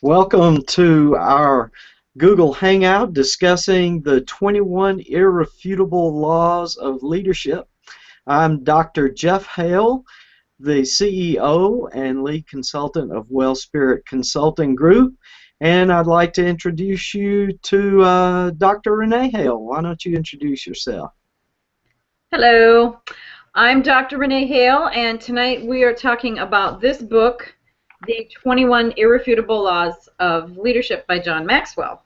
Welcome to our Google Hangout discussing the 21 Irrefutable Laws of Leadership. I'm Dr. Jeff Hale, the CEO and lead consultant of WellSpirit Consulting Group, and I'd like to introduce you to Dr. Renee Hale. Why don't you introduce yourself? Hello, I'm Dr. Renee Hale, and tonight we are talking about this book, The 21 Irrefutable Laws of Leadership by John Maxwell.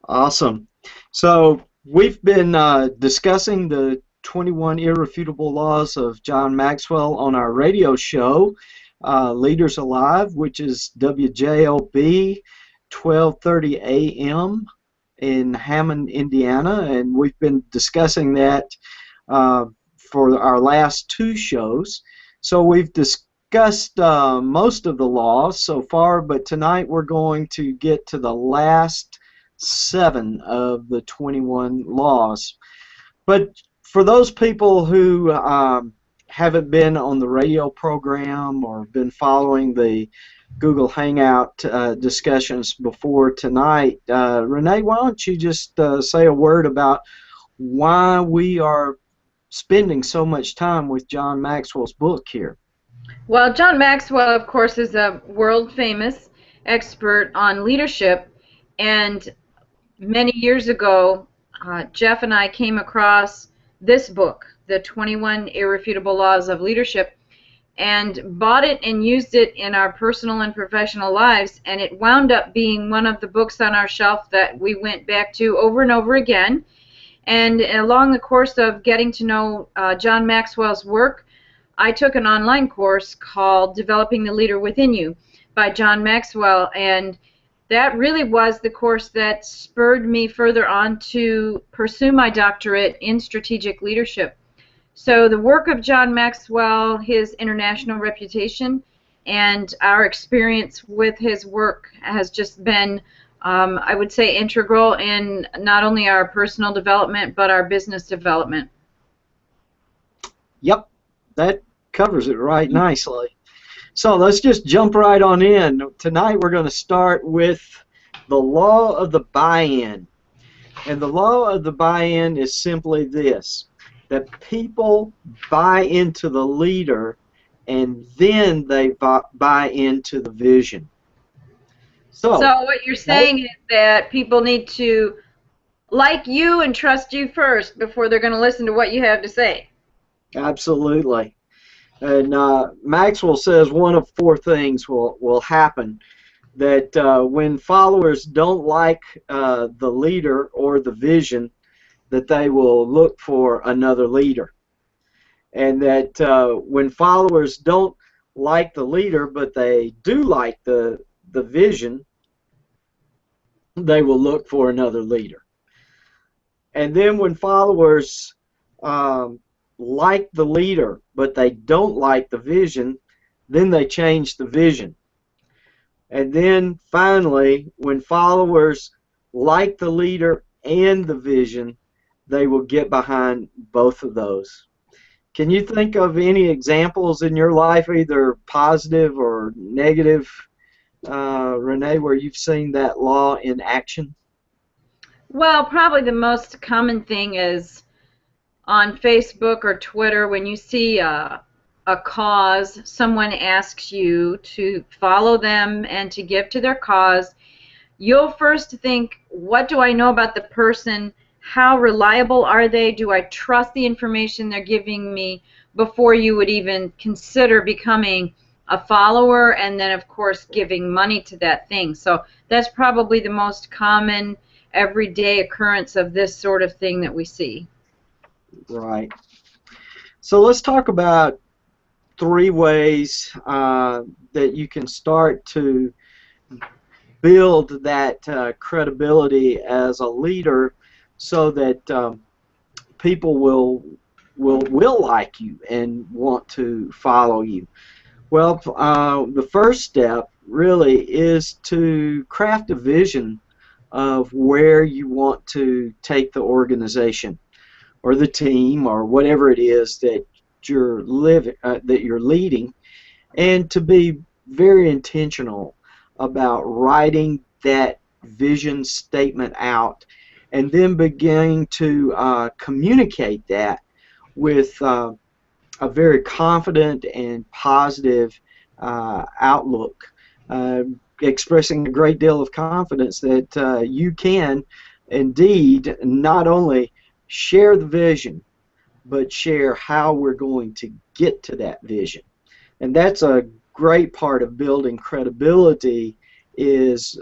Awesome. So we've been discussing the 21 Irrefutable Laws of John Maxwell on our radio show, Leaders Alive, which is WJOB 1230 AM in Hammond, Indiana, and we've been discussing that for our last two shows. So we've discussed most of the laws so far, but tonight we're going to get to the last 7 of the 21 laws. But for those people who haven't been on the radio program or been following the Google Hangout discussions before tonight, Renee, why don't you just say a word about why we are spending so much time with John Maxwell's book here? Well, John Maxwell, of course, is a world-famous expert on leadership, and many years ago, Jeff and I came across this book, The 21 Irrefutable Laws of Leadership, and bought it and used it in our personal and professional lives, and it wound up being one of the books on our shelf that we went back to over and over again. And along the course of getting to know John Maxwell's work, I took an online course called Developing the Leader Within You by John Maxwell, and that really was the course that spurred me further on to pursue my doctorate in strategic leadership. So the work of John Maxwell, his international reputation, and our experience with his work has just been, I would say, integral in not only our personal development, but our business development. Yep, that covers it right nicely. So let's just jump right on in. Tonight we're going to start with the law of the buy-in. And the law of the buy-in is simply this, that people buy into the leader and then they buy into the vision. So what you're saying is that people need to like you and trust you first before they're going to listen to what you have to say. Absolutely. And Maxwell says one of 4 things will happen. That when followers don't like the leader or the vision, that they will look for another leader. And that when followers don't like the leader, but they do like the vision, they will look for another leader. And then when followers like the leader, but they don't like the vision, then they change the vision. And then finally, when followers like the leader and the vision, they will get behind both of those. Can you think of any examples in your life, either positive or negative, Renee, where you've seen that law in action? Well, probably the most common thing is on Facebook or Twitter when you see a cause, someone asks you to follow them and to give to their cause, you'll first think, what do I know about the person? How reliable are they? Do I trust the information they're giving me, before you would even consider becoming a follower and then, of course, giving money to that thing. So that's probably the most common everyday occurrence of this sort of thing that we see. Right. So let's talk about 3 ways that you can start to build that credibility as a leader, so that people will like you and want to follow you. Well, the first step really is to craft a vision of where you want to take the organization or the team or whatever it is that you're leading, and to be very intentional about writing that vision statement out and then beginning to communicate that with a very confident and positive outlook, expressing a great deal of confidence that you can indeed not only share the vision, but share how we're going to get to that vision. And that's a great part of building credibility, is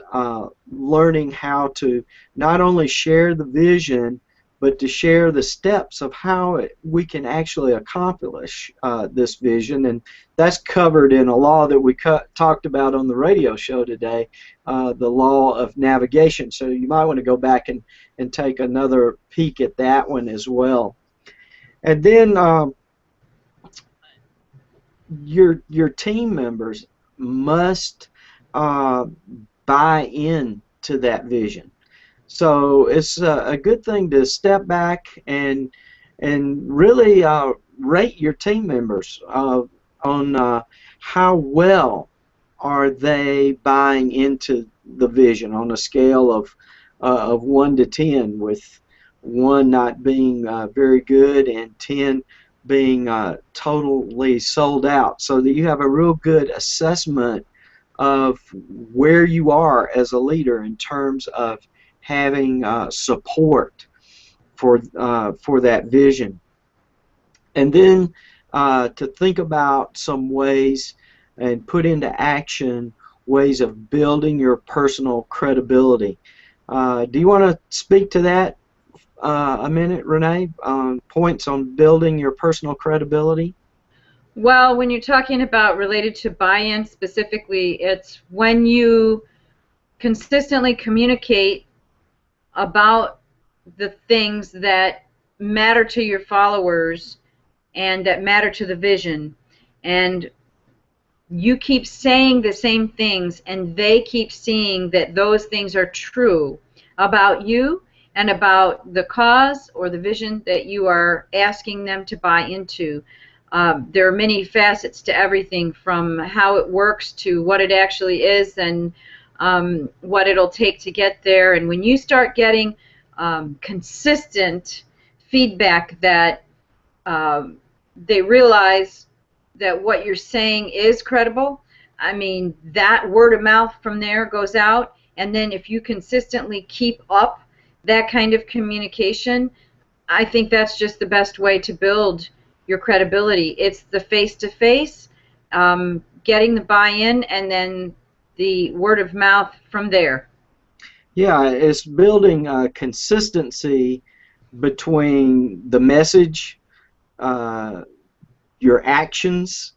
learning how to not only share the vision, but to share the steps of how we can actually accomplish this vision. And that's covered in a law that we talked about on the radio show today, the law of navigation. So you might want to go back and take another peek at that one as well. And then your team members must buy in to that vision. So it's a good thing to step back and really rate your team members on how well are they buying into the vision on a scale of 1 to 10, with 1 not being very good and 10 being totally sold out, so that you have a real good assessment of where you are as a leader in terms of having support for that vision. And then to think about some ways and put into action ways of building your personal credibility. Do you want to speak to that a minute, Renee? Points on building your personal credibility? Well, when you're talking about related to buy-in specifically, it's when you consistently communicate about the things that matter to your followers and that matter to the vision, and you keep saying the same things and they keep seeing that those things are true about you and about the cause or the vision that you are asking them to buy into. There are many facets to everything, from how it works to what it actually is, and what it'll take to get there. And when you start getting consistent feedback that they realize that what you're saying is credible, I mean, that word of mouth from there goes out. And then if you consistently keep up that kind of communication, I think that's just the best way to build your credibility. It's the face-to-face, getting the buy-in, and then the word of mouth from there. Yeah, it's building consistency between the message, your actions,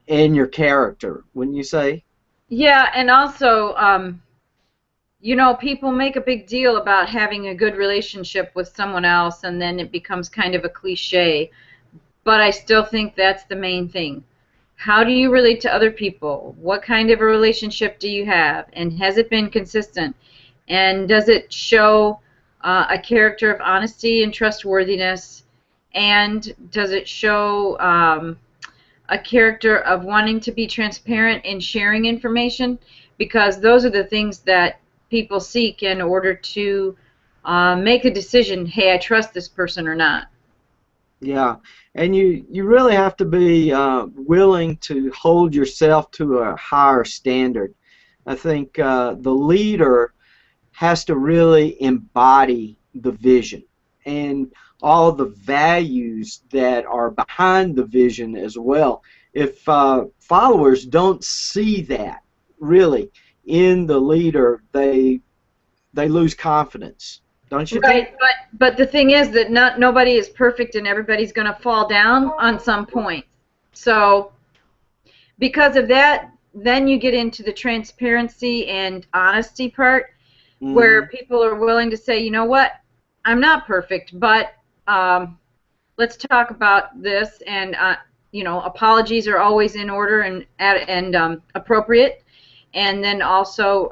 and your character, wouldn't you say? Yeah, and also, you know, people make a big deal about having a good relationship with someone else, and then it becomes kind of a cliche. But I still think that's the main thing. How do you relate to other people? What kind of a relationship do you have? And has it been consistent? And does it show a character of honesty and trustworthiness? And does it show a character of wanting to be transparent in sharing information? Because those are the things that people seek in order to make a decision, hey, I trust this person or not. Yeah, and you really have to be willing to hold yourself to a higher standard. I think the leader has to really embody the vision and all the values that are behind the vision as well. If followers don't see that really in the leader, they lose confidence, don't you think? Right, but the thing is that nobody is perfect, and everybody's going to fall down on some point. So because of that, then you get into the transparency and honesty part, where Hmm. people are willing to say, you know what, I'm not perfect, but let's talk about this, and you know, apologies are always in order and appropriate, and then also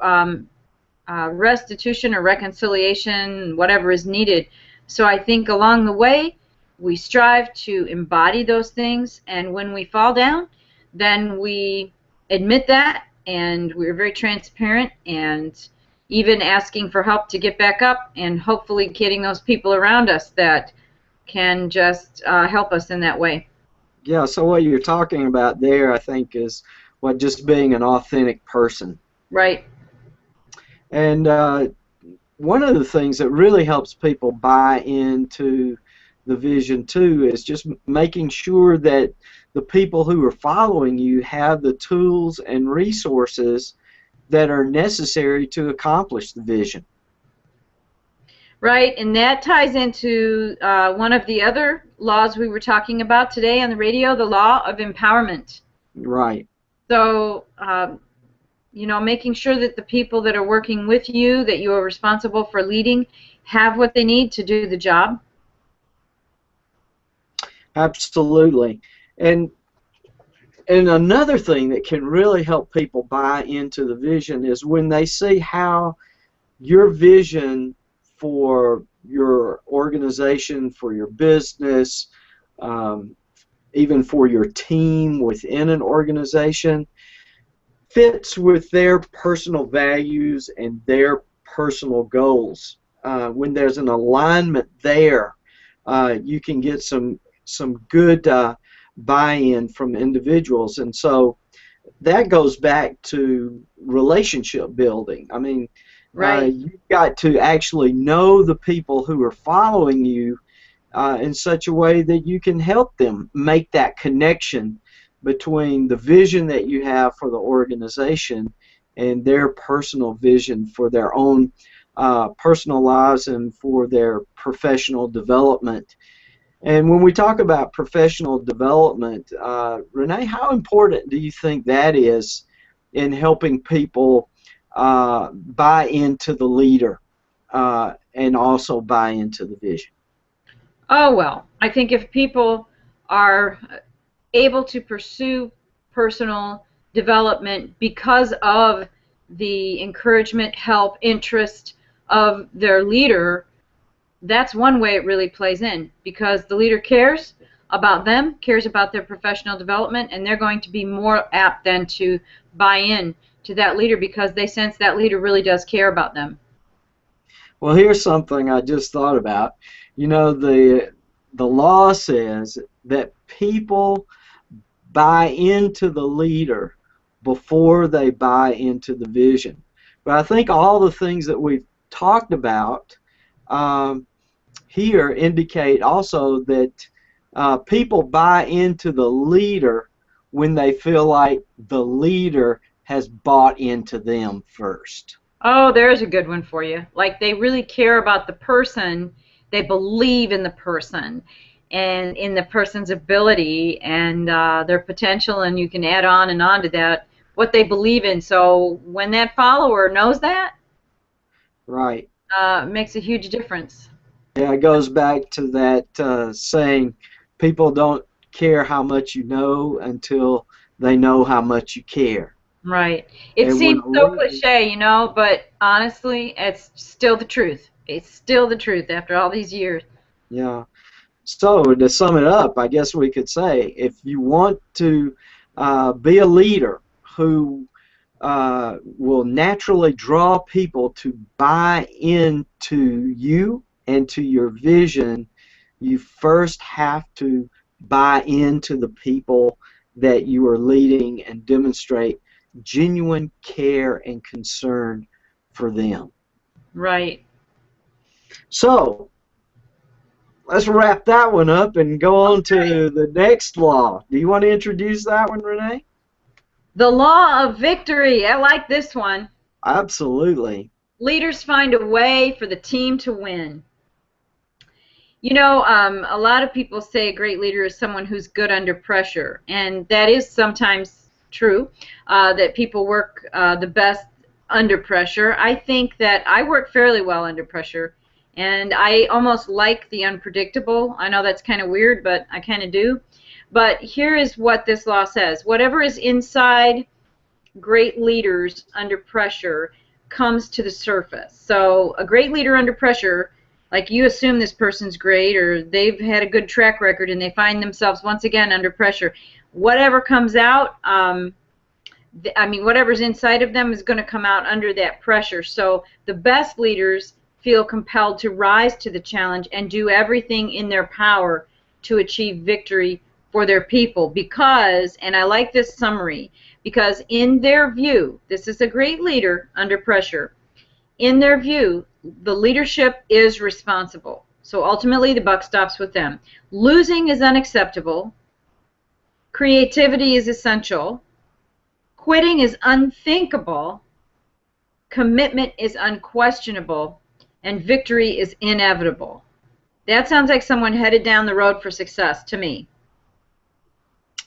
restitution or reconciliation, whatever is needed. So I think along the way, we strive to embody those things, and when we fall down, then we admit that and we're very transparent, and even asking for help to get back up, and hopefully getting those people around us that can just help us in that way. Yeah, so what you're talking about there, I think, is what just being an authentic person. Right. And one of the things that really helps people buy into the vision too is just making sure that the people who are following you have the tools and resources that are necessary to accomplish the vision. Right, and that ties into one of the other laws we were talking about today on the radio, the law of empowerment. Right. So, making sure that the people that are working with you, that you are responsible for leading, have what they need to do the job. Absolutely. And another thing that can really help people buy into the vision is when they see how your vision for your organization, for your business, even for your team within an organization, fits with their personal values and their personal goals. When there's an alignment there, you can get some good buy-in from individuals, and so that goes back to relationship building. I mean, Right. you've got to actually know the people who are following you in such a way that you can help them make that connection between the vision that you have for the organization and their personal vision for their own personal lives and for their professional development. And when we talk about professional development, Renee, how important do you think that is in helping people buy into the leader and also buy into the vision? Oh, well, I think if people are able to pursue personal development because of the encouragement, help, interest of their leader, that's one way it really plays in, because the leader cares about them, cares about their professional development, and they're going to be more apt then to buy in to that leader because they sense that leader really does care about them. Well, here's something I just thought about. You know, the law says that people buy into the leader before they buy into the vision. But I think all the things that we've talked about um, here indicate also that people buy into the leader when they feel like the leader has bought into them first. Oh, there's a good one for you. Like they really care about the person, they believe in the person and in the person's ability and their potential, and you can add on and on to that what they believe in. So when that follower knows that, Right. it makes a huge difference. Yeah, it goes back to that saying, people don't care how much you know until they know how much you care. Right. It And when seems a so leader, cliche, but honestly, it's still the truth. It's still the truth after all these years. yeah. So to sum it up, I guess we could say, if you want to be a leader who will naturally draw people to buy into you and to your vision, you first have to buy into the people that you are leading and demonstrate genuine care and concern for them. Right. So let's wrap that one up and go on to the next law. Do you want to introduce that one, Renee? The law of victory. I like this one. Absolutely. Leaders find a way for the team to win. A lot of people say a great leader is someone who's good under pressure, and that is sometimes true, that people work the best under pressure. I think that I work fairly well under pressure, and I almost like the unpredictable. I know that's kind of weird, but I kind of do. But here is what this law says. Whatever is inside great leaders under pressure comes to the surface. So a great leader under pressure, like you assume this person's great or they've had a good track record and they find themselves once again under pressure. Whatever comes out, I mean, whatever's inside of them is going to come out under that pressure. So the best leaders feel compelled to rise to the challenge and do everything in their power to achieve victory for their people because, and I like this summary, because in their view, this is a great leader under pressure. In their view, the leadership is responsible. So ultimately, the buck stops with them. Losing is unacceptable. Creativity is essential. Quitting is unthinkable. Commitment is unquestionable. And victory is inevitable. That sounds like someone headed down the road for success to me.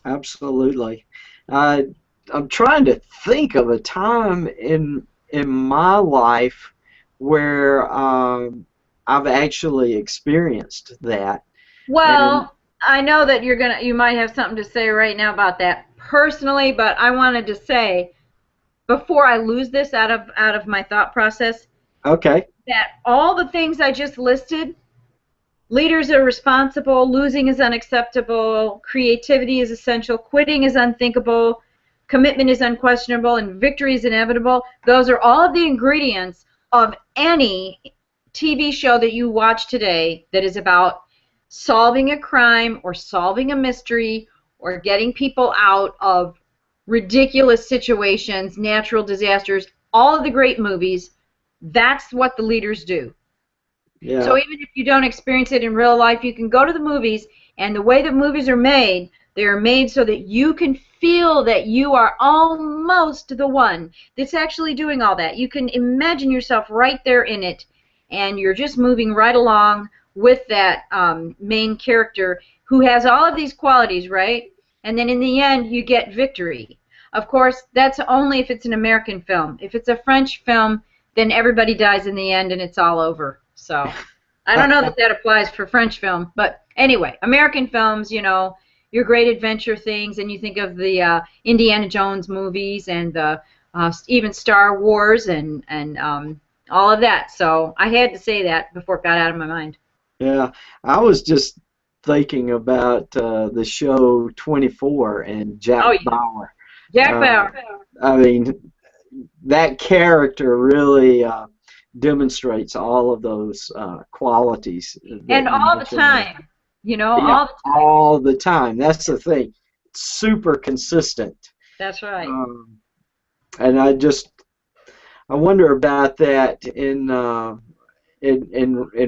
Absolutely. I'm trying to think of a time in my life where I've actually experienced that. And Well, I know that you might have something to say right now about that personally, but I wanted to say before I lose this out of my thought process okay, that all the things I just listed, leaders are responsible, losing is unacceptable, creativity is essential, quitting is unthinkable, commitment is unquestionable, and victory is inevitable. Those are all of the ingredients of any TV show that you watch today that is about solving a crime or solving a mystery or getting people out of ridiculous situations, natural disasters, all of the great movies. That's what the leaders do. So yeah, even if you don't experience it in real life, you can go to the movies, and the way that movies are made, they are made so that you can feel that you are almost the one that's actually doing all that. You can imagine yourself right there in it, and you're just moving right along with that main character who has all of these qualities, right? And then in the end, you get victory. Of course, that's only if it's an American film. If it's a French film, then everybody dies in the end and it's all over. So I don't know that that applies for French film, but anyway, American films, your great adventure things, and you think of the Indiana Jones movies and the even Star Wars and all of that. So I had to say that before it got out of my mind. yeah. I was just thinking about the show 24 and Jack Oh yeah, Bauer. Jack Uh, Bauer, I mean, that character really demonstrates all of those qualities that and you all the mentioned there. time, Yeah, all the time. all the time. That's the thing. Super consistent. That's right. Um, and I wonder about that in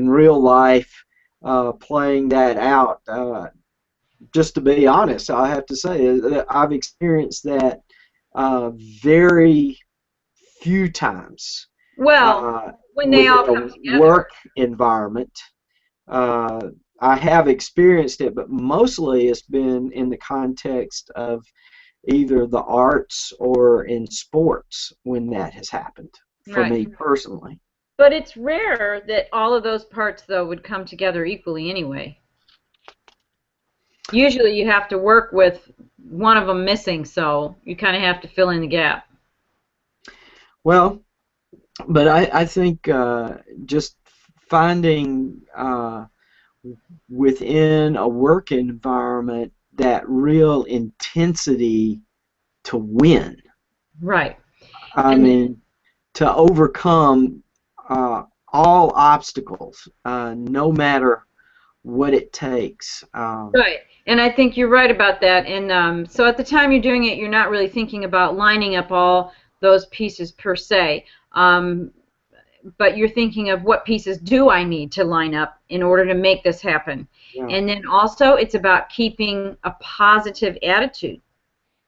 real life, playing that out. Just to be honest, I have to say that I've experienced that very few times Well, uh, when they within all come a together. work environment. Uh, I have experienced it, but mostly it's been in the context of either the arts or in sports when that has happened for Right. me personally. But it's rare that all of those parts, though, would come together equally anyway. Usually you have to work with one of them missing, so you kind of have to fill in the gap. Well, but I think just finding within a work environment that real intensity to win. Right. I And mean, to overcome all obstacles, no matter what it takes. right. And I think you're right about that. And so at the time you're doing it, you're not really thinking about lining up all those pieces per se. Um, but you're thinking of what pieces do I need to line up in order to make this happen. Yeah. And then also it's about keeping a positive attitude.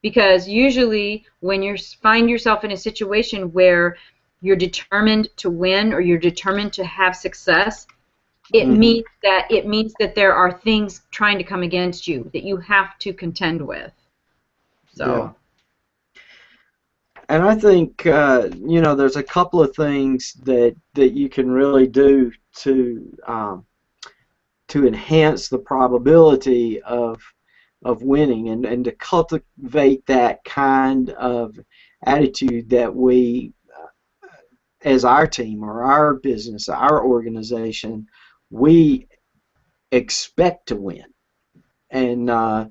Because usually when you find yourself in a situation where you're determined to win or you're determined to have success, it Hmm. means that there are things trying to come against you that you have to contend with. Yeah. So, And I think there's a couple of things that you can really do to enhance the probability of winning and to cultivate that kind of attitude that we as our team or our business, our organization, we expect to win. And I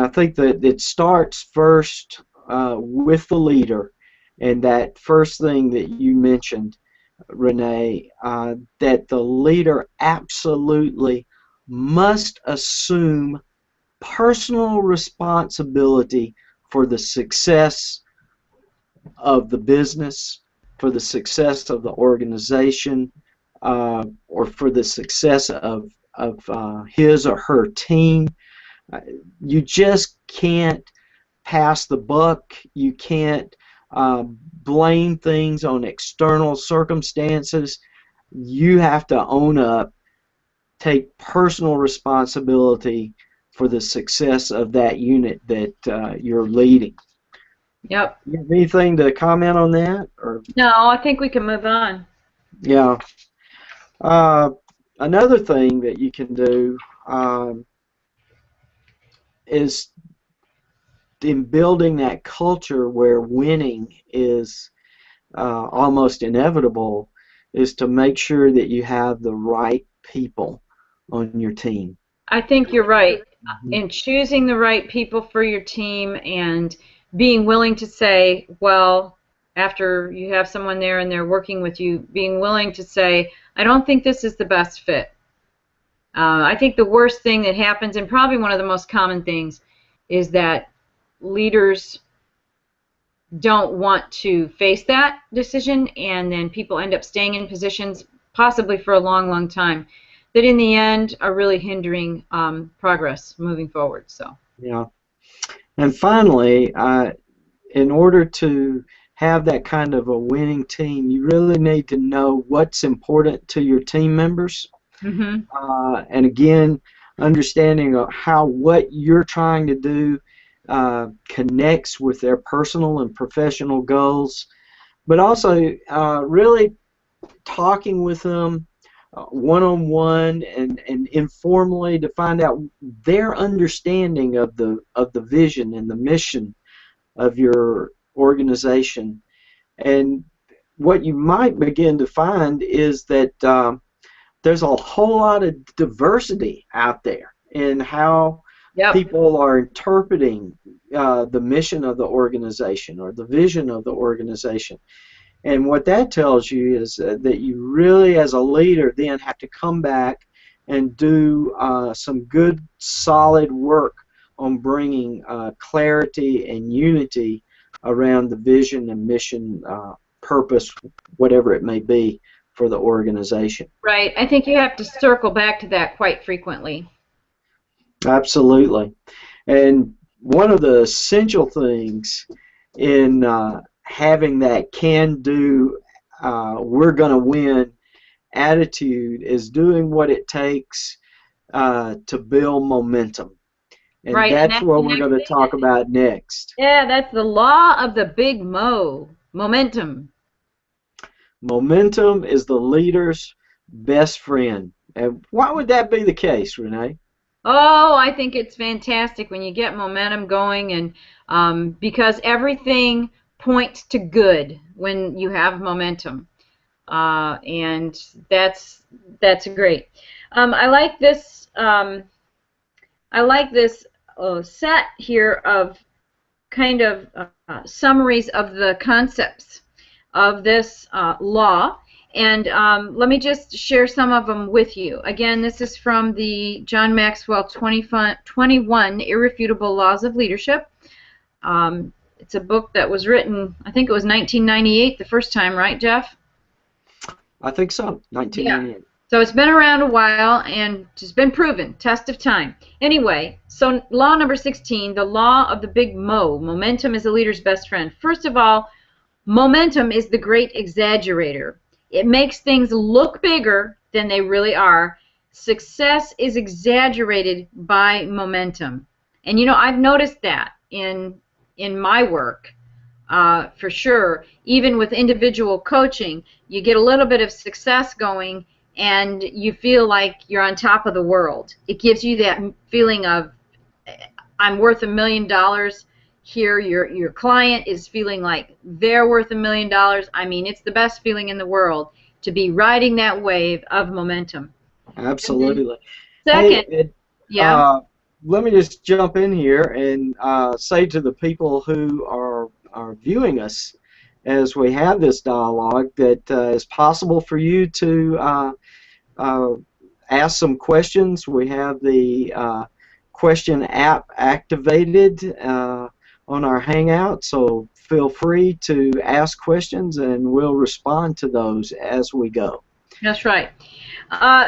think that it starts first with the leader, and that first thing that you mentioned, Renee, that the leader absolutely must assume personal responsibility for the success of the business, for the success of the organization, or for the success of his or her team. Uh, you just can't pass the buck. You can't blame things on external circumstances. You have to own up, take personal responsibility for the success of that unit that you're leading. Yep. You have anything to comment on that? Or No, I think we can move on. yeah, uh, another thing that you can do is in building that culture where winning is almost inevitable, is to make sure that you have the right people on your team. I think you're right. Mhm. In choosing the right people for your team and being willing to say, well, after you have someone there and they're working with you, being willing to say, I don't think this is the best fit. I think the worst thing that happens, and probably one of the most common things, is that leaders don't want to face that decision, and then people end up staying in positions, possibly for a long, long time, that in the end are really hindering progress moving forward. So, Yeah. And finally, in order to have that kind of a winning team, you really need to know what's important to your team members. hmm And again, understanding of how what you're trying to do connects with their personal and professional goals, but also really talking with them one-on-one and informally to find out their understanding of the vision and the mission of your organization. And what you might begin to find is that there's a whole lot of diversity out there in how yep, people are interpreting the mission of the organization or the vision of the organization. And what that tells you is that you really, as a leader, then have to come back and do some good, solid work on bringing clarity and unity around the vision and mission, purpose, whatever it may be, for the organization. right. I think you have to circle back to that quite frequently. Absolutely. And one of the essential things in having that can-do, we're going to win attitude is doing what it takes to build momentum. And Right, and that's that's what the we're next going to thing. talk about next. Yeah, that's the law of the big Mo, momentum. Momentum is the leader's best friend. And why would that be the case, Renee? Oh, I think it's fantastic when you get momentum going, and because everything points to good when you have momentum, and that's great. I like this. I like this set here of kind of summaries of the concepts of this law. And let me just share some of them with you. Again, this is from the John Maxwell 21 Irrefutable Laws of Leadership. It's a book that was written, I think it was 1998 the first time, right, Jeff? I think so, Yeah. 1998. So it's been around a while and it's been proven, test of time. Anyway, so law number 16, the law of the big Mo, momentum is a leader's best friend. First of all, momentum is the great exaggerator. It makes things look bigger than they really are. Success is exaggerated by momentum. And you know, I've noticed that in my work, for sure. Even with individual coaching, you get a little bit of success going and you feel like you're on top of the world. It gives you that feeling of I'm worth $1 million. Here your client is feeling like they're worth $1 million. I mean, it's the best feeling in the world to be riding that wave of momentum. And then Absolutely. Hey, second, yeah, uh, let me just jump in here and say to the people who are are viewing us as we have this dialogue, that it's possible for you to uh, ask some questions. We have the question app activated on our Hangout, so feel free to ask questions and we'll respond to those as we go. That's right.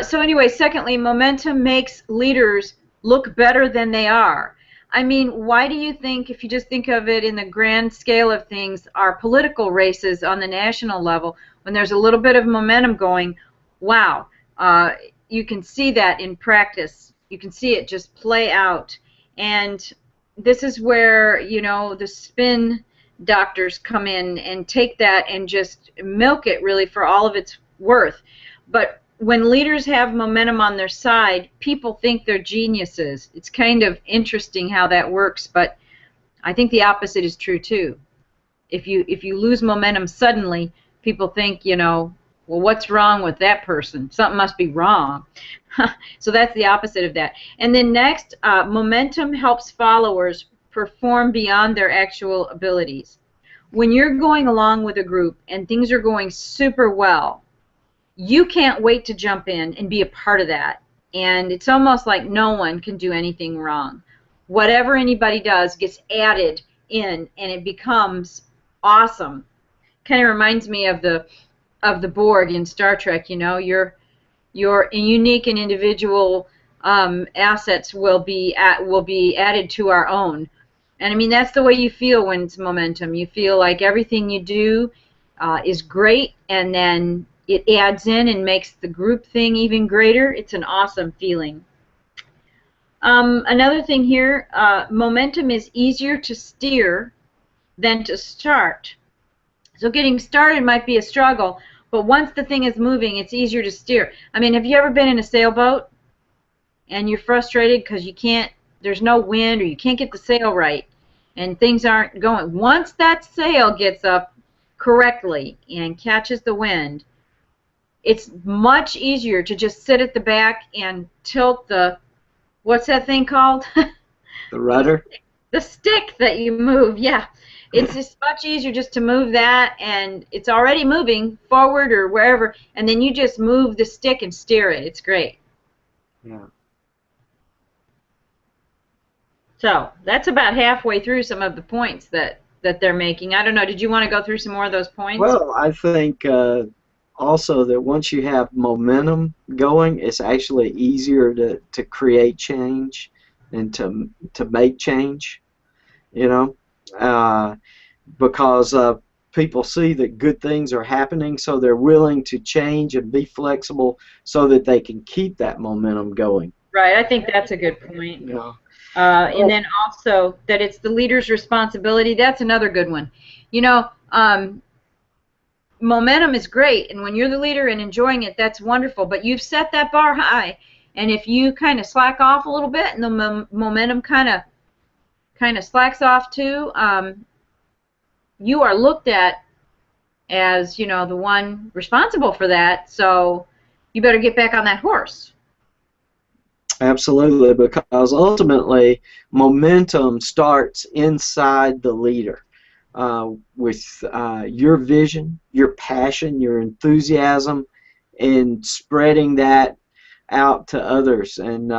So anyway, secondly, momentum makes leaders look better than they are. I mean, why do you think, if you just think of it in the grand scale of things, our political races on the national level, when there's a little bit of momentum going, wow, you can see that in practice. You can see it just play out. And this is where, you know, the spin doctors come in and take that and just milk it really for all of its worth. But when leaders have momentum on their side, people think they're geniuses. It's kind of interesting how that works, but I think the opposite is true too. If you lose momentum suddenly, people think, you know, well, what's wrong with that person? Something must be wrong. So that's the opposite of that. And then next, momentum helps followers perform beyond their actual abilities. When you're going along with a group and things are going super well, you can't wait to jump in and be a part of that. And it's almost like no one can do anything wrong. Whatever anybody does gets added in, and it becomes awesome. Kind of reminds me of the Borg in Star Trek. You know, your unique and individual assets will be added to our own. And I mean, that's the way you feel when it's momentum. You feel like everything you do is great, and then it adds in and makes the group thing even greater. It's an awesome feeling. Another thing here, momentum is easier to steer than to start. So getting started might be a struggle, but once the thing is moving, it's easier to steer. I mean, have you ever been in a sailboat and you're frustrated because there's no wind, or you can't get the sail right and things aren't going? Once that sail gets up correctly and catches the wind, it's much easier to just sit at the back and tilt the, what's that thing called? The rudder? The stick that you move, yeah. It's just much easier just to move that, and it's already moving forward or wherever, and then you just move the stick and steer it. It's great. Yeah. So that's about halfway through some of the points that they're making. I don't know, did you want to go through some more of those points? Well, I think also that once you have momentum going, it's actually easier to create change and to make change, you know, because people see that good things are happening, so they're willing to change and be flexible so that they can keep that momentum going. Right, I think that's a good point. Yeah. And then also that it's the leader's responsibility. That's another good one. You know, momentum is great, and when you're the leader and enjoying it, that's wonderful, but you've set that bar high, and if you kind of slack off a little bit and the momentum kind of slacks off too, you are looked at as, you know, the one responsible for that, so you better get back on that horse. Absolutely, because ultimately momentum starts inside the leader. With your vision, your passion, your enthusiasm, and spreading that out to others. And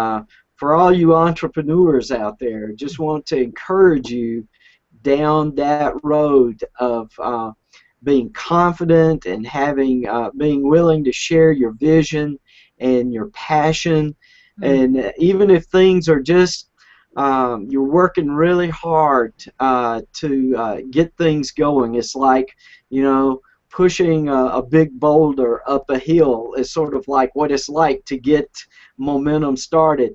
for all you entrepreneurs out there, just want to encourage you down that road of being confident and being willing to share your vision and your passion. Mm-hmm. And even if things are just you're working really hard to get things going. It's like, you know, pushing a big boulder up a hill is sort of like what it's like to get momentum started.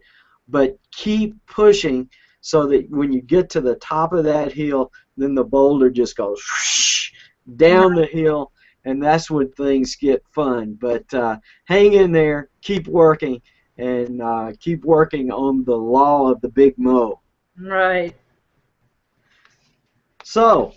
But keep pushing so that when you get to the top of that hill, then the boulder just goes whoosh, down the hill, and that's when things get fun. But hang in there, keep working, and keep working on the law of the big mo. Right. So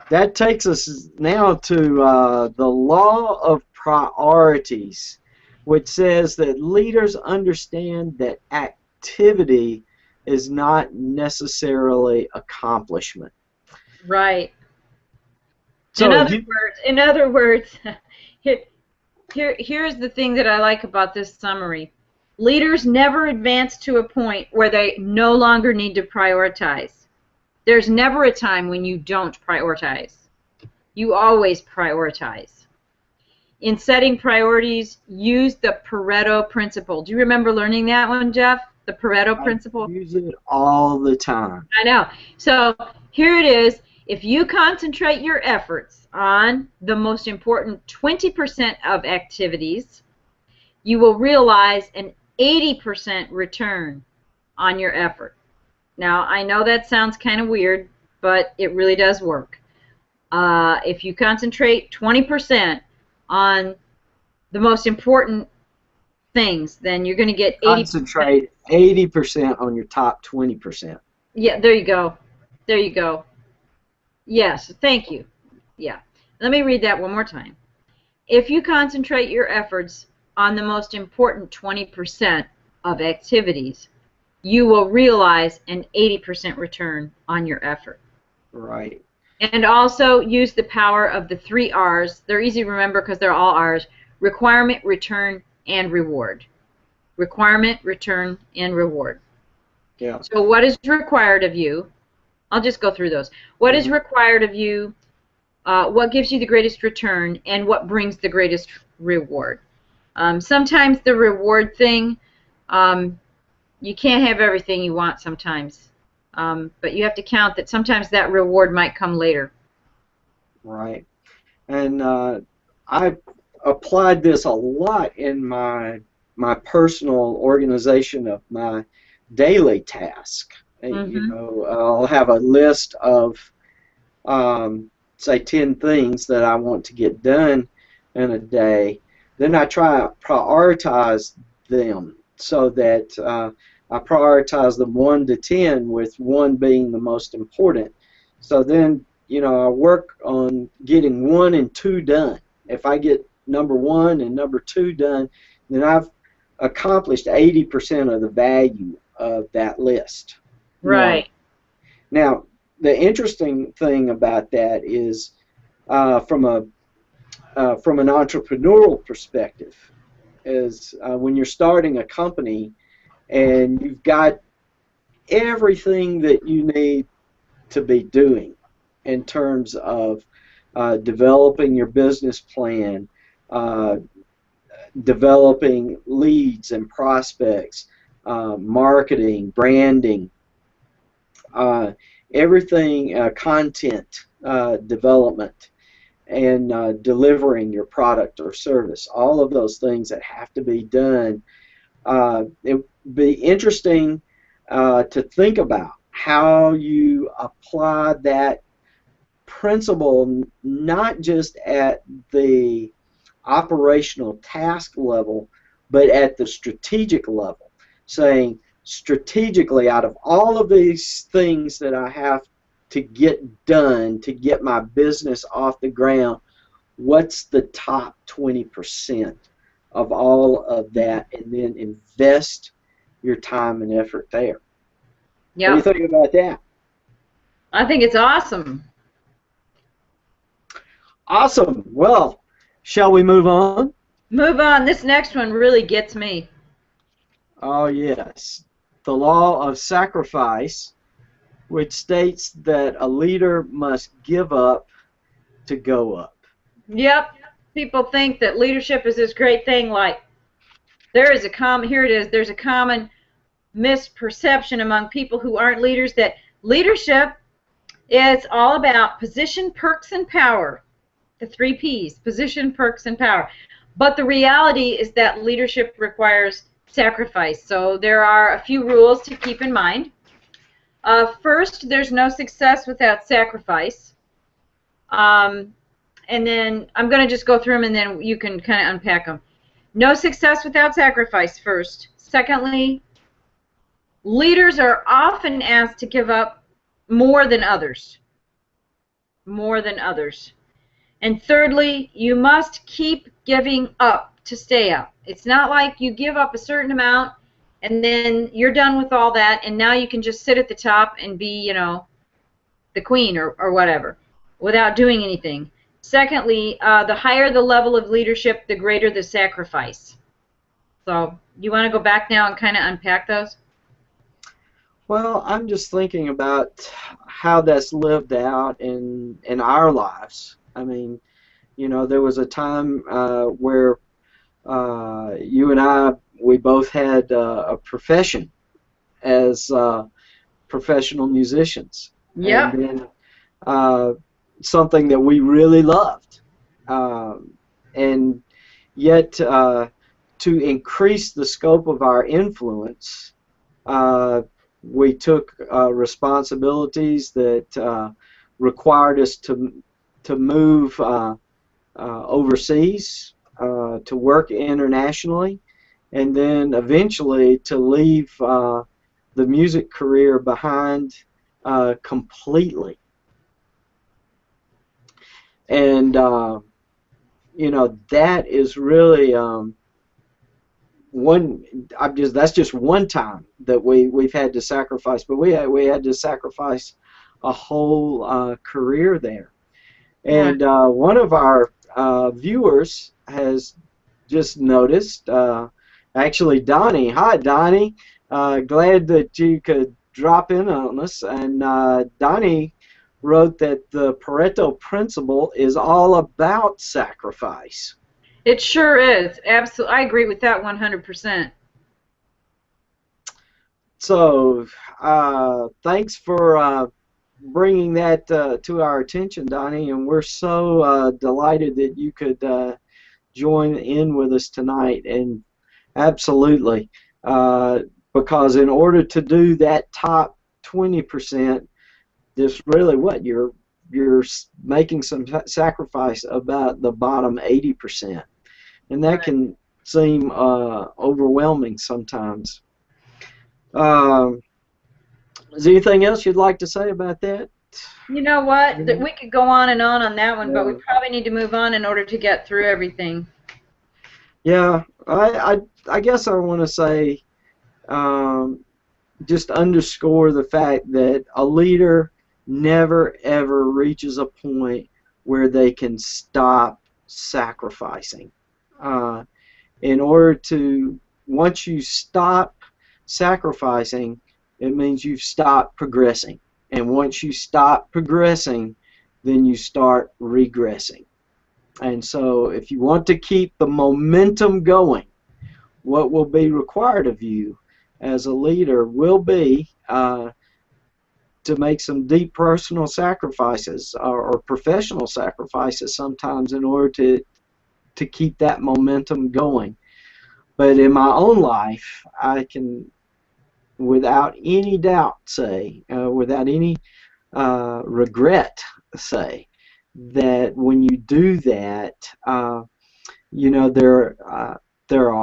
that takes us now to the law of priorities, which says that leaders understand that activity is not necessarily accomplishment. Right. In So other words, here's the thing that I like about this summary. Leaders never advance to a point where they no longer need to prioritize. There's never a time when you don't prioritize. You always prioritize. In setting priorities, use the Pareto principle. Do you remember learning that one, Jeff? The Pareto I principle? use it all the time. I know. So here it is. If you concentrate your efforts on the most important 20% of activities, you will realize an 80% return on your effort. Now, I know that sounds kind of weird, but it really does work. If you concentrate 20% on the most important things, then you're going to get 80%. Concentrate 80% on your top 20%. Yeah, there you go. There you go. Yes, thank you. Yeah. Let me read that one more time. If you concentrate your efforts on the most important 20% of activities, you will realize an 80% return on your effort. Right. And also use the power of the 3 R's. They're easy to remember because they're all R's. Requirement, return, and reward. Requirement, return, and reward. Yeah. So what is required of you? I'll just go through those. What is required of you? What gives you the greatest return? And what brings the greatest reward? Sometimes the reward thing, you can't have everything you want sometimes. But you have to count that sometimes that reward might come later. Right. And I applied this a lot in my personal organization of my daily task. You know, I'll have a list of say 10 things that I want to get done in a day. Then I try to prioritize them so that I prioritize them 1 to 10, with 1 being the most important. So then, you know, I work on getting 1 and 2 done. If I get number 1 and number 2 done, then I've accomplished 80% of the value of that list. Right. Now, the interesting thing about that is from an entrepreneurial perspective, is when you're starting a company and you've got everything that you need to be doing in terms of developing your business plan, developing leads and prospects, marketing, branding, everything, content development, and delivering your product or service, all of those things that have to be done. It would be interesting to think about how you apply that principle not just at the operational task level, but at the strategic level, saying strategically, out of all of these things that I have to get done to get my business off the ground, what's the top 20% of all of that, and then invest your time and effort there. Yeah. What do you think about that? I think it's awesome. Awesome. Well, shall we move on? Move on. This next one really gets me. Oh, yes. The law of sacrifice, which states that a leader must give up to go up. Yep. People think that leadership is this great thing, like there is a common, here it is, there's a common misperception among people who aren't leaders that leadership is all about position, perks, and power. The 3 Ps, position, perks, and power. But the reality is that leadership requires sacrifice. So there are a few rules to keep in mind. First, there's no success without sacrifice. And then I'm going to just go through them and then you can kind of unpack them. No success without sacrifice first. Secondly, leaders are often asked to give up more than others. More than others. And thirdly, you must keep giving up to stay up. It's not like you give up a certain amount and then you're done with all that and now you can just sit at the top and be, you know, the queen or whatever without doing anything. Secondly, the higher the level of leadership, the greater the sacrifice. So you want to go back now and kind of unpack those? Well, I'm just thinking about how that's lived out in our lives. I mean, there was a time where you and I, we both had a profession as professional musicians, and Yep. then uh, something that we really loved, and yet to increase the scope of our influence, uh, we took responsibilities that required us to move overseas, to work internationally, and then eventually to leave the music career behind completely. And that is really one. That's just one time that we've had to sacrifice, but we had to sacrifice a whole career there. Right. And one of our viewers has just noticed, actually Donnie. Hi, Donnie. Glad that you could drop in on us. And Donnie wrote that the Pareto principle is all about sacrifice. It sure is. Absolutely. I agree with that 100%. So thanks for bringing that to our attention, Donnie. And we're so delighted that you could join in with us tonight. And absolutely, because in order to do that top 20%, there's really you're making some sacrifice about the bottom 80%, and that Right. can seem overwhelming sometimes. Um, is there anything else you'd like to say about that? You know what? We could go on and on that one, but we Yeah, probably need to move on in order to get through everything. yeah. I guess I want to say, um, just underscore the fact that a leader never ever reaches a point where they can stop sacrificing. Uh, in order to, once you stop sacrificing, it means you've stopped progressing. And once you stop progressing, then you start regressing. And so if you want to keep the momentum going, what will be required of you as a leader will be to make some deep personal sacrifices or professional sacrifices sometimes in order to keep that momentum going. But in my own life, I can, without any doubt, say, without any regret, say, that when you do that, you know, there are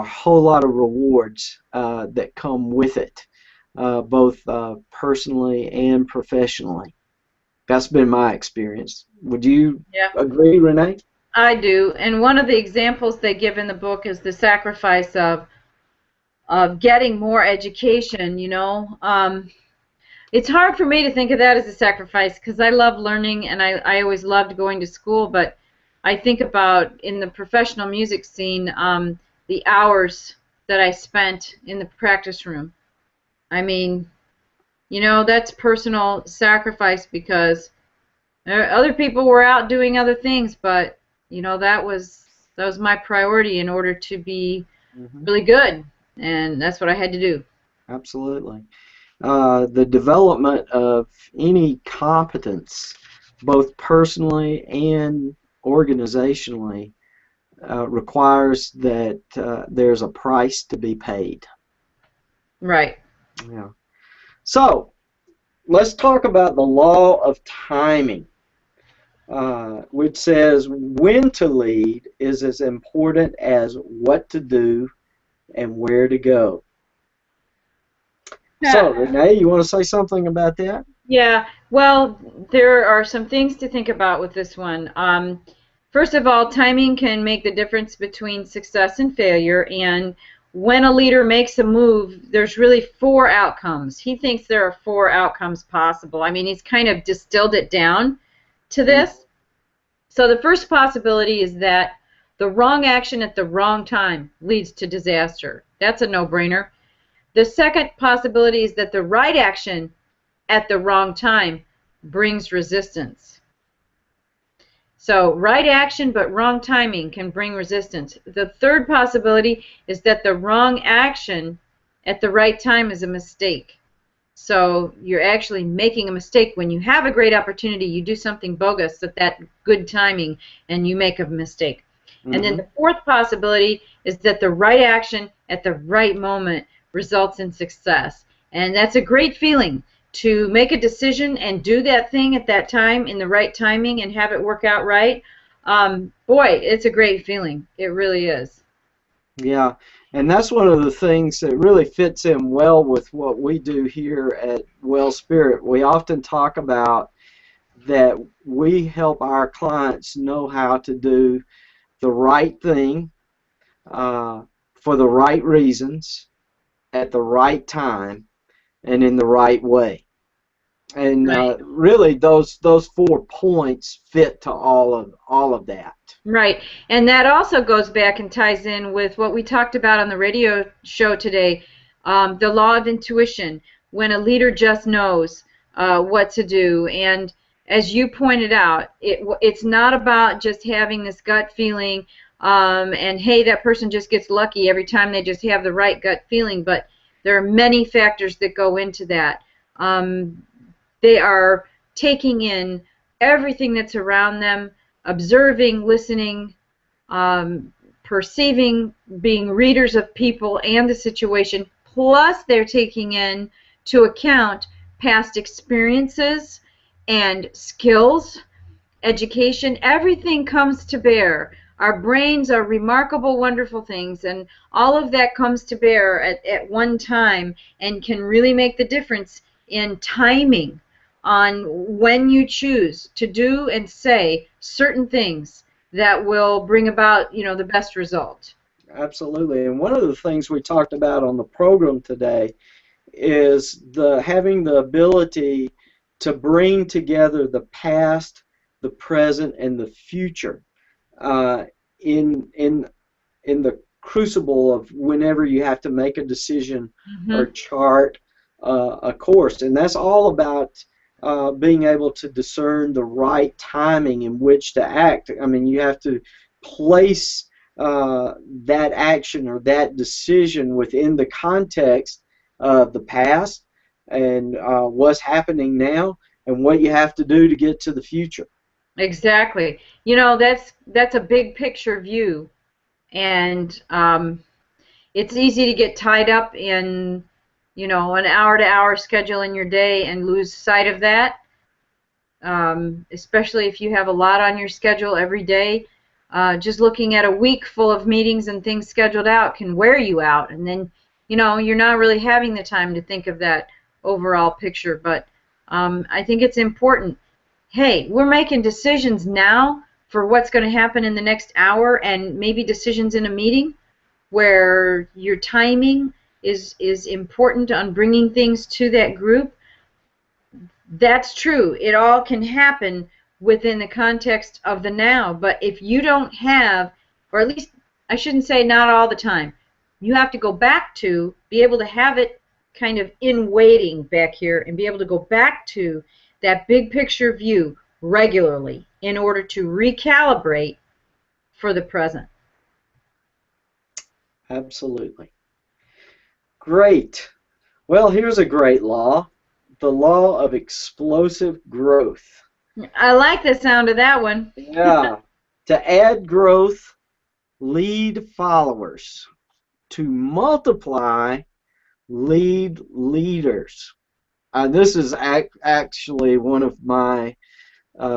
a whole lot of rewards that come with it, both personally and professionally. That's been my experience. Would you Yeah, agree, Renee? I do. And one of the examples they give in the book is the sacrifice of getting more education, you know. It's hard for me to think of that as a sacrifice because I love learning and I always loved going to school, but I think about in the professional music scene, the hours that I spent in the practice room. I mean, you know, that's personal sacrifice because other people were out doing other things, but you know, that was my priority in order to be Hmm. really good, and that's what I had to do. Absolutely. The development of any competence, both personally and organizationally, requires that there's a price to be paid. Right. Yeah. So let's talk about the law of timing, which says when to lead is as important as what to do and where to go. So, Yeah. Renee, you want to say something about that? Yeah. Well, there are some things to think about with this one. First of all, timing can make the difference between success and failure. And when a leader makes a move, there's really four outcomes. He thinks there are four outcomes possible. I mean, he's kind of distilled it down to Mm. this. So the first possibility is that the wrong action at the wrong time leads to disaster. That's a no-brainer. The second possibility is that the right action at the wrong time brings resistance. So right action but wrong timing can bring resistance. The third possibility is that the wrong action at the right time is a mistake. So you're actually making a mistake when you have a great opportunity. You do something bogus at that good timing and you make a mistake. And then the fourth possibility is that the right action at the right moment results in success. And that's a great feeling, to make a decision and do that thing at that time in the right timing and have it work out right. Boy, it's a great feeling. It really is. Yeah, and that's one of the things that really fits in well with what we do here at Well Spirit. We often talk about that we help our clients know how to do the right thing for the right reasons at the right time and in the right way. And Right. really, those 4 points fit to all of that. Right. And that also goes back and ties in with what we talked about on the radio show today, the law of intuition, when a leader just knows what to do. And as you pointed out, it's not about just having this gut feeling and, hey, that person just gets lucky every time they just have the right gut feeling. But there are many factors that go into that. They are taking in everything that's around them, observing, listening, perceiving, being readers of people and the situation, plus they're taking into account past experiences and skills, education. Everything comes to bear. Our brains are remarkable, wonderful things, and all of that comes to bear at one time and can really make the difference in timing on when you choose to do and say certain things that will bring about, the best result. Absolutely. And one of the things we talked about on the program today is having the ability to bring together the past, the present, and the future in the crucible of whenever you have to make a decision or chart a course. And that's all about being able to discern the right timing in which to act. I mean, you have to place that action or that decision within the context of the past and what's happening now and what you have to do to get to the future. Exactly. That's a big picture view, and it's easy to get tied up in, an hour-to-hour schedule in your day and lose sight of that, especially if you have a lot on your schedule every day. Just looking at a week full of meetings and things scheduled out can wear you out, and then, you're not really having the time to think of that overall picture. But I think it's important. Hey, we're making decisions now for what's going to happen in the next hour, and maybe decisions in a meeting where your timing is important on bringing things to that group. That's true. It all can happen within the context of the now. But if you don't have, or at least I shouldn't say not all the time, you have to go back to be able to have it kind of in waiting back here and be able to go back to that big picture view regularly in order to recalibrate for the present. Absolutely. Great. Well, here's a great law, the law of explosive growth. I like the sound of that one. Yeah. To add growth, lead followers. To multiply, lead leaders. This is actually one of my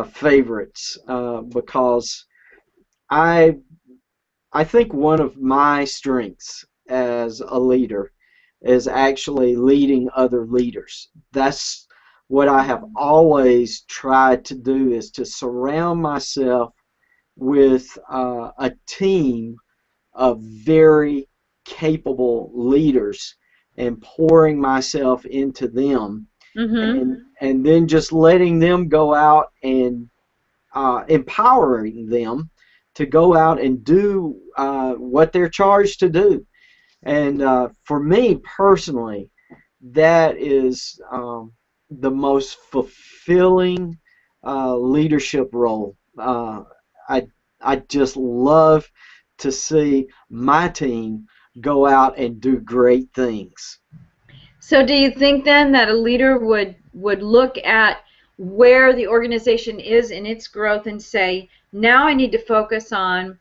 favorites because I think one of my strengths as a leader is actually leading other leaders. That's what I have always tried to do, is to surround myself with a team of very capable leaders and pouring myself into them, and then just letting them go out and empowering them to go out and do what they're charged to do. And for me personally, that is the most fulfilling leadership role. I I just love to see my team go out and do great things. So do you think then that a leader would look at where the organization is in its growth and say, now I need to focus on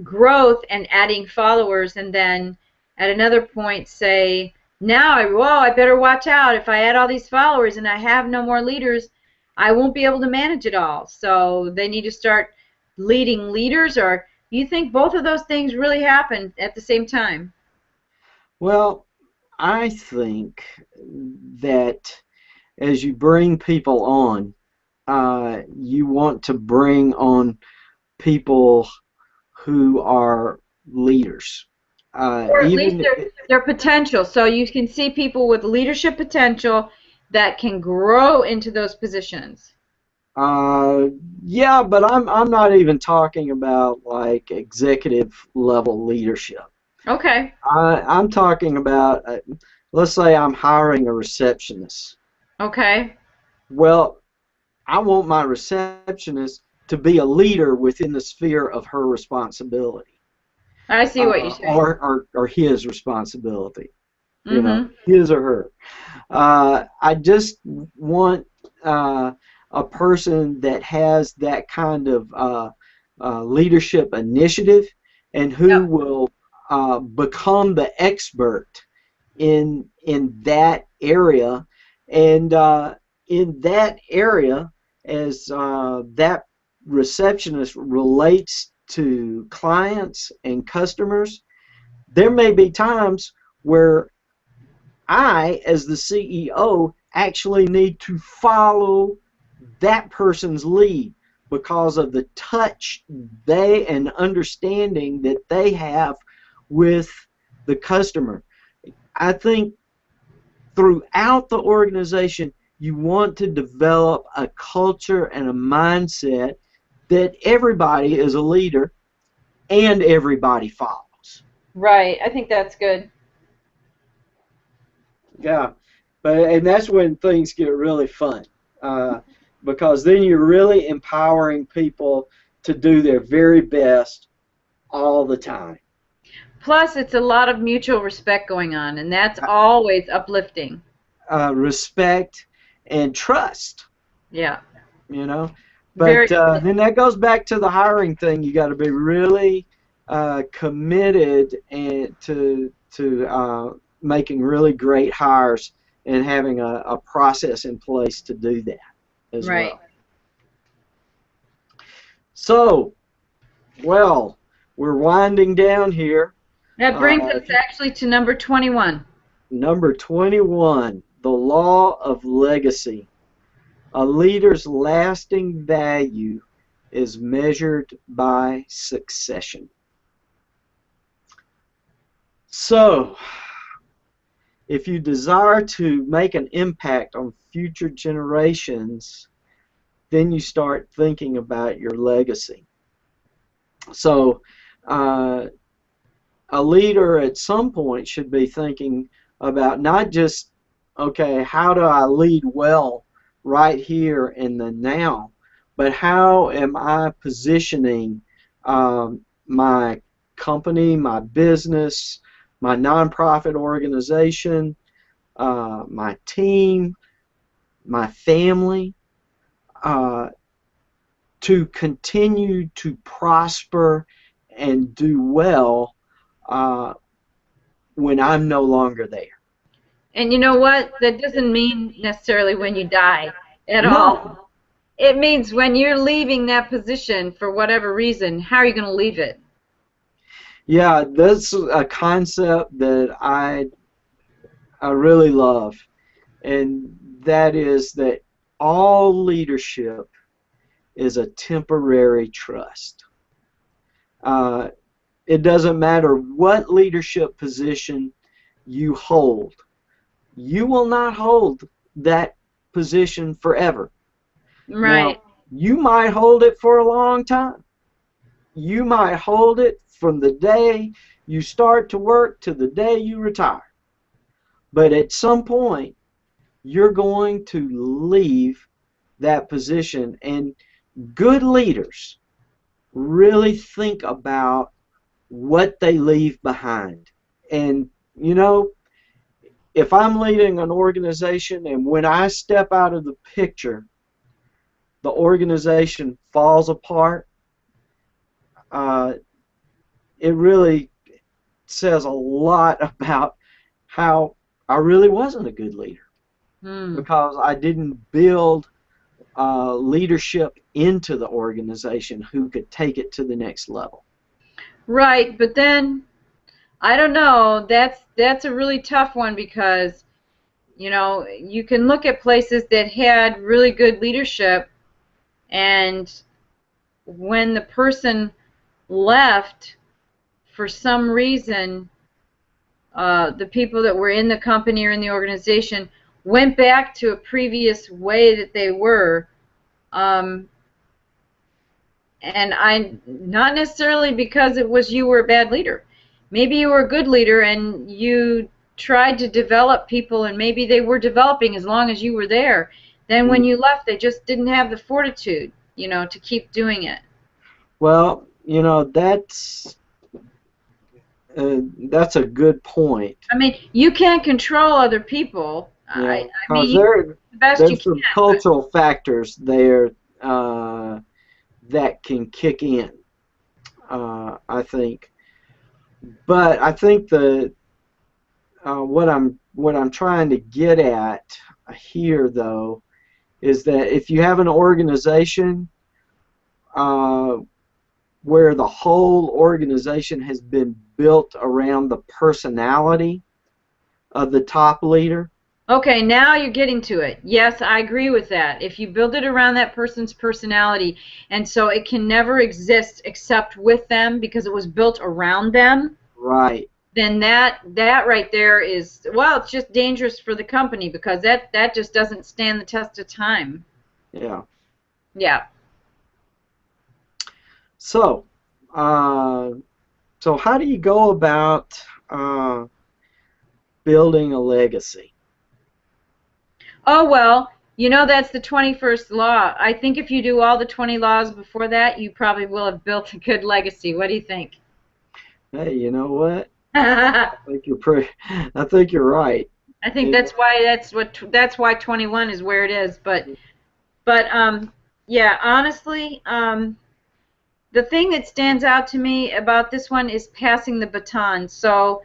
growth and adding followers, and then at another point say, now I better watch out. If I add all these followers and I have no more leaders, I won't be able to manage it all. So they need to start leading leaders, or you think both of those things really happen at the same time? Well, I think that as you bring people on, you want to bring on people who are leaders. Or at least Even their potential. So you can see people with leadership potential that can grow into those positions. uh, yeah, but I'm not even talking about like executive level leadership. Okay. I'm talking about, let's say I'm hiring a receptionist. Okay. Well, I want my receptionist to be a leader within the sphere of her responsibility, I see what you're saying. or his responsibility, Mm-hmm. his or her. I just want a person that has that kind of leadership initiative and who Yep. will become the expert in that area, and in that area, as that receptionist relates to clients and customers, there may be times where I, as the CEO, actually need to follow that person's lead because of the touch they and understanding that they have with the customer. I think throughout the organization, you want to develop a culture and a mindset that everybody is a leader and everybody follows. Right. I think that's good. Yeah, and that's when things get really fun, uh, because then you're really empowering people to do their very best all the time. Plus, it's a lot of mutual respect going on, and that's always uplifting. Respect and trust, Yeah. you know. But Very. then that goes back to the hiring thing. You got to be really committed and to making really great hires and having a process in place to do that as Right. well. So, well, we're winding down here. That brings Uh, us actually to number 21. Number 21, the law of legacy. A leader's lasting value is measured by succession. So, if you desire to make an impact on future generations, then you start thinking about your legacy. So, uh, a leader at some point should be thinking about not just, okay, how do I lead well right here in the now, but how am I positioning my company, my business, my nonprofit organization, my team, my family, uh, to continue to prosper and do well uh, when I'm no longer there. And you know what? That doesn't mean necessarily when you die at No. all. It means when you're leaving that position for whatever reason, how are you going to leave it? Yeah, that's a concept that I really love, and that is that all leadership is a temporary trust. Uh, it doesn't matter what leadership position you hold. You will not hold that position forever. Now, Right. You might hold it for a long time. You might hold it from the day you start to work to the day you retire. But at some point, you're going to leave that position. And good leaders really think about what they leave behind. And, you know, if I'm leading an organization and when I step out of the picture, the organization falls apart, uh, it really says a lot about how I really wasn't a good leader Hmm. because I didn't build leadership into the organization who could take it to the next level. Right, but then I don't know. That's a really tough one because you can look at places that had really good leadership, and when the person left, for some reason, the people that were in the company or in the organization went back to a previous way that they were. Um, and not necessarily because it was you were a bad leader. Maybe you were a good leader and you tried to develop people and maybe they were developing as long as you were there. Then when Mm. you left, they just didn't have the fortitude, to keep doing it. Well, that's a good point. I mean, you can't control other people. Yeah, I mean, because you do the best you there's can, some but cultural factors there uh, that can kick in. I think, but I think what I'm trying to get at here though is that if you have an organization uh, where the whole organization has been built around the personality of the top leader. okay, now you're getting to it. Yes, I agree with that. If you build it around that person's personality, and so it can never exist except with them because it was built around them, Right. then that right there is, well, it's just dangerous for the company because that just doesn't stand the test of time. Yeah. Yeah. So, uh, so how do you go about uh, building a legacy? Oh, well, that's the 21st law. I think if you do all the 20 laws before that, you probably will have built a good legacy. What do you think? Hey, you know what? I think you're pretty. I think you're right. I think It, that's why 21 is where it is. But yeah, honestly, the thing that stands out to me about this one is passing the baton. So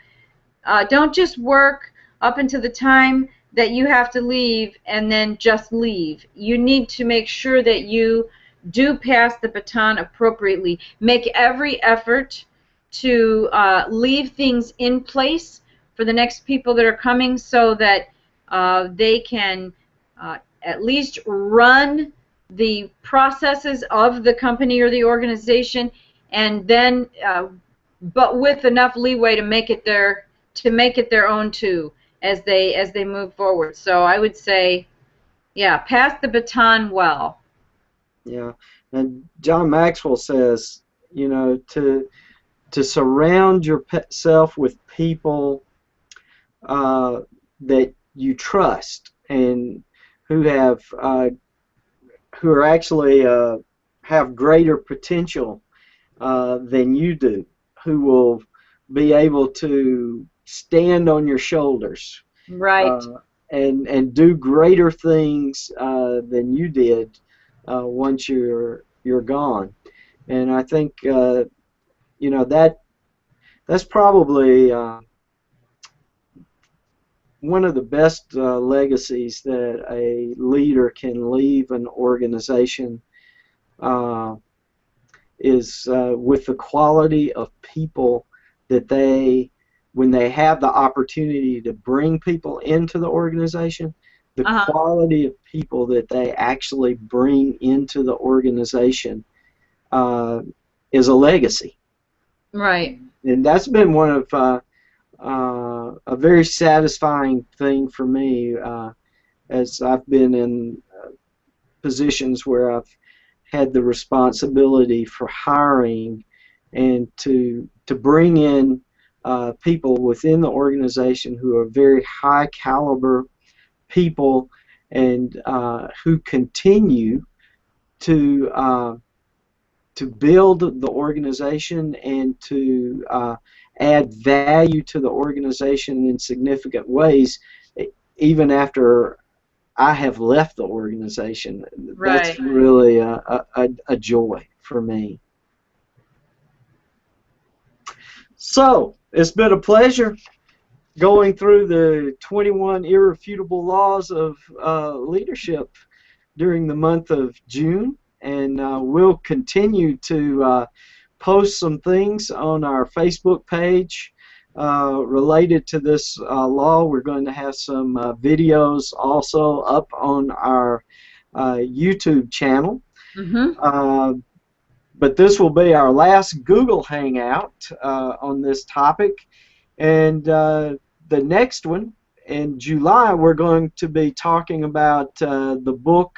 don't just work up until the time that you have to leave and then just leave. You need to make sure that you do pass the baton appropriately. Make every effort to leave things in place for the next people that are coming so that they can at least run the processes of the company or the organization, and then but with enough leeway to make it their own too as they move forward. So I would say, yeah, pass the baton well. yeah. And John Maxwell says, to surround yourself with people uh, that you trust and who have who are actually have greater potential than you do, who will be able to stand on your shoulders Right. uh, and do greater things than you did once you're gone. And I think that's probably one of the best legacies that a leader can leave an organization uh, is with the quality of people that when they have the opportunity to bring people into the organization, the Uh-huh. quality of people that they actually bring into the organization uh, is a legacy. Right. And that's been one of a very satisfying thing for me as I've been in positions where I've had the responsibility for hiring and to bring in people within the organization who are very high caliber people and who continue to build the organization and to add value to the organization in significant ways, even after I have left the organization. That's Right. really a joy for me. So it's been a pleasure going through the 21 irrefutable laws of leadership during the month of June, and we'll continue to post some things on our Facebook page related to this law. We're going to have some videos also up on our YouTube channel. Mm-hmm. But this will be our last Google Hangout on this topic, and the next one in July we're going to be talking about the book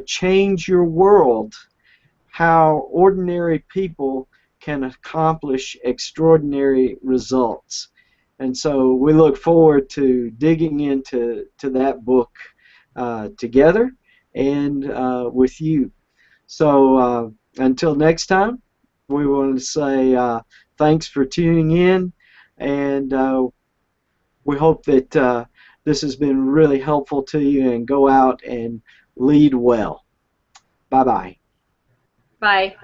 Change Your World, How Ordinary People Can Accomplish Extraordinary Results. And so we look forward to digging into that book together and with you. So until next time, we want to say thanks for tuning in, and we hope that this has been really helpful to you, and go out and lead well. Bye-bye. Bye.